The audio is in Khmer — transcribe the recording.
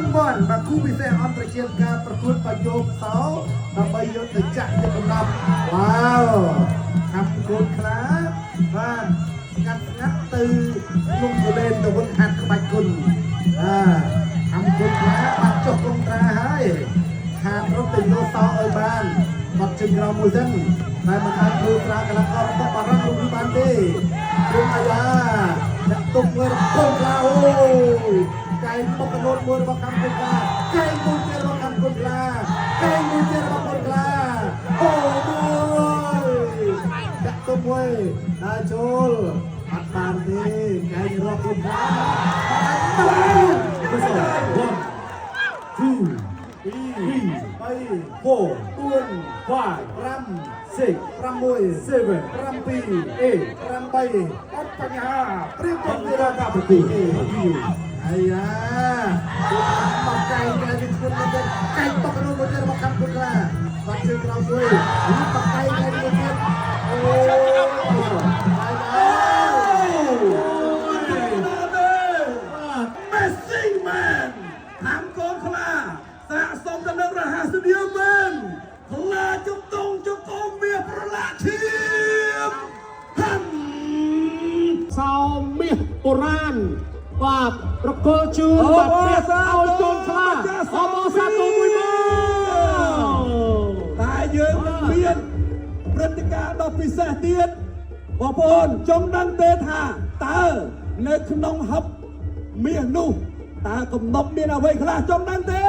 នវ៉ាន់មកគូពិសេសអន្តរជាតិការប្រកួតបយោគសោដើម្បីយកទៅចាក់ជាកំណប់វ៉ាវខំកូនខ្លាបាទស្ងាត់ទៅលំលេនទៅវិញហាត់ក្បាច់គុណខំកូនខ្លាបាត់ចុះក្នុងត្រាហើយខាតរត់ទៅយកសោឲ្យបានបាត់ជើងក្រោមមួយសិនតែមិនអាចគ្រូត្រាកន្លងអត់បារម្ភលោកបានទេព្រមអាយ៉ាដាក់ទុកមើលកូនខ្លាអូយកែមុខកណូតមួយរបស់កម្ពុជាកែមួយទៀតរបស់កម្ពុជាកែមួយទៀតរបស់កម្ពុជាអូមួយដាក់ទុកមួយដល់ចូលអត់បានទេកែរបស់កម្ពុជាព្រៀបទៅរកប្រទីអាយ៉ាមកកែវិគុណទៅកែតកនោះមករបស់កម្ពុជាបាត់ជើងក្រោមមួយបកកែមួយទៀតអូMessi man ហាំកូនខ្លាសាកសមទៅនឹងរហ័សនាមមែនខ្លាជុំតងជុំកុំមាសប្រឡាក់ឈាមហាំសោមាសបុរាណបាទប្រកល់ជឿនបាទព្រះឲ្យកូនខ្លាអបអសាទរមួយមកតែយើងនឹងមានព្រឹត្តិការណ៍ដ៏ពិសេសទៀតបងប្អូនចង់ដឹងទេថាតើនៅក្នុងហឹបមាសនោះតើកំណប់មានអ្វីខ្លះចង់ដឹងទេ